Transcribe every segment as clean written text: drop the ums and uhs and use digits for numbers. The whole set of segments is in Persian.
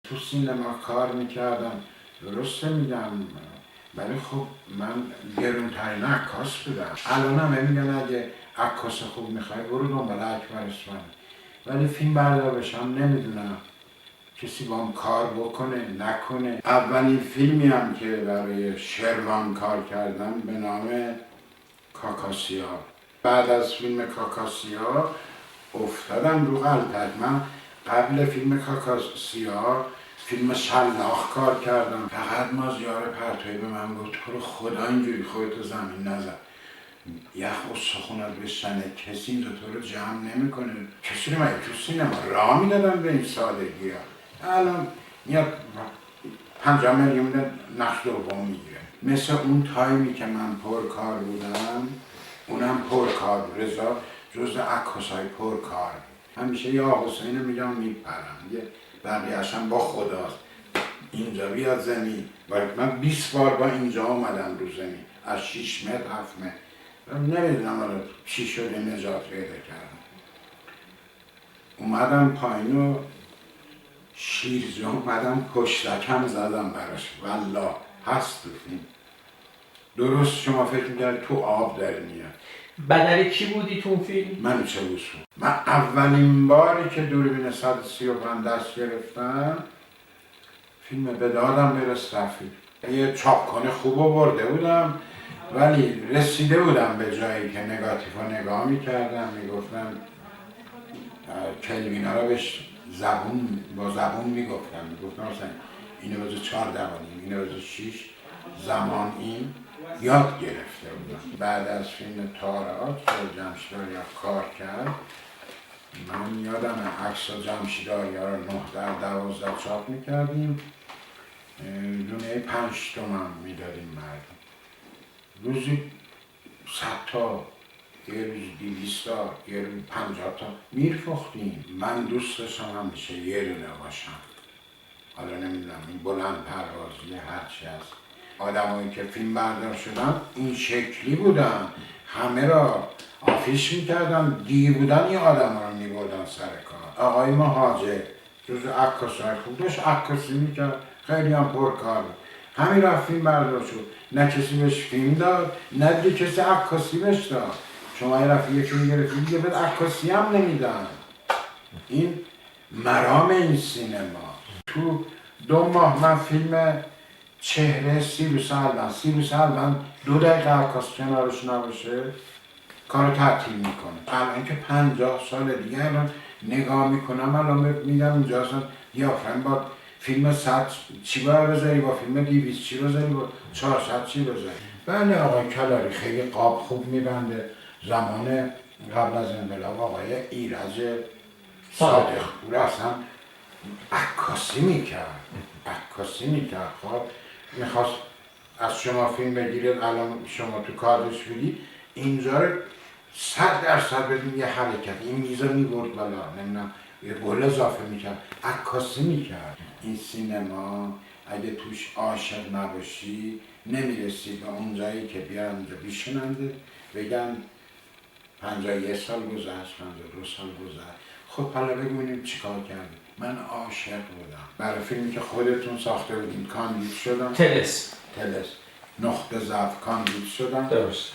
تو سینما کار میکردم، درسته میگم، ولی خب من گرونترین عکاس بودم. الان همه میگن اگه عکاس خوب میخوای برو دنبال اکبر اسفند، ولی فیلم بردار بشم نمیدونم کسی با هم کار بکنه نکنه. اولین فیلمی هم که برای شروان کار کردم به نام کاکاسیا. بعد از فیلم کاکاسیا افتادم رو غلطک. من قبل فیلم کاکاسیا فیلم شلاخ کار کردم. فقط مازیار پرتویی به من گفت تو رو خدا اینجوری خودتو زمین نزن، یخ و سخونت بشنه، کسی اینجا تو رو جمع نمیکنه. کسی رو تو سینما راه میدادن به این سادگی ها. الان میاد 5 میلیون نقش دوم میگیره. مثل اون تایمی که من پرکار بودم، اونم پرکار بود. رضا جزء عکاسای پرکار. همیشه یا حسین میگم میپرم، یه بقیه‌اش هم با خداست. اینجا بیاد زمین، من 20 بار با اینجا اومدم رو زمین، از 6 متر 7 متر، نمیدونم حالا چی شده نجات پیدا کردم. اومدم پایین و شیرجه اومدم پشتکم زدم براش، والله هست تو فیلم. درست شما فکر میکرد تو آب داره میاد. بدل کی بودی تو اون فیلم؟ من چاووسو. من اولین باری که دوربین 135 دست گرفتم فیلم به دادم برس رفیق. یه چاپخانه خوب برده بودم، ولی رسیده بودم به جایی که نگاتیف رو نگاه میکردم، میگفتم کلمینا رو بهش با زبون میگفتم مثلا اینو بذار 4 دوانیم، اینو بذار 6 زمان، این یاد گرفته بودم. بعد از فیلم تاراج که جمشیداریا کار کرد، من یادم عکس جمشیداریا رو 9 در 12 چاپ میکردیم، دونه 5 تومن میدادیم مردم. روزی 100 تا، یه روز 200 تا، یه روز 50 تا میرفختیم. من دوست داشتم همیشه یه دونه باشم. حالا نمیدونم این بلند پروازی هرچی هست. آدمایی که فیلم بردار شدن این شکلی بودن، همه را آفیش میکردن، دیگه بودن این آدم ها رو میبردن سر کار. آقای مهاجر جز عکاسای خوب داشت، عکاسی میکرد، خیلی هم پرکار بود. همین رفت فیلم بردار شد، نه کسی بهش فیلم داد، نه دیگه کسی عکاسی بهش داد. شما یه رفت یه فیلم گرفتی دیگه بهت عکاسی هم نمیدن. این مرام این سینما. تو 2 ماه من فیلم چهره سیروس الوان 2 دقیقه عکاس کنارش نباشه کارو تعطیل میکنه. الان که 50 سال دیگه الان نگاه میکنم، الان میگم اینجا اصلا دیافرم با فیلم 100 چی باید بذاری، با فیلم 200 چی بذاری، با 400 چی بذاری. بله آقای کلاری خیلی قاب خوب میبنده. زمان قبل از انقلاب آقای ایرج صادق پور اصلا عکاسی میکرد. خب میخواست از شما فیلم بگیرد، الان شما تو کارش بودی اینجا رو 100% بدون یه حرکت این میزا میبرد بالا، نمیدونم یه گل اضافه میکرد، عکاسی میکرد. این سینما اگه توش عاشق نباشی نمیرسی به اون جایی که بیان اونجا بیشننده بگن 51 سال گذشت، 52 سال گذشت. خب حالا بگوینیم چیکار کردیم. من عاشق بودم. برای فیلمی که خودتون ساخته بودیم کاندید شدم. تلس نقطه ضعف کاندید شدم. درست.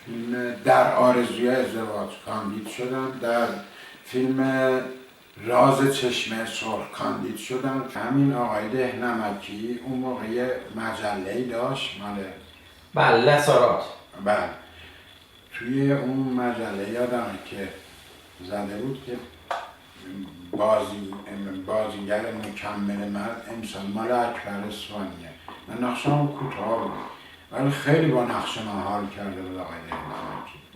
فیلم در آرزوی ازدواج کاندید شدم. در فیلم راز چشمه سرخ کاندید شدم. همین آقای دهنمکی اون موقع مجله‌ای داشت مال لسارات. بله. توی اون مجله یادمه که زده بود که بازیگر مکمل مرد امسال مال اکبر اسفانیه. من نقشم کوتاه بود ولی خیلی با نقش من حال کرده بود آقای دهنمکی.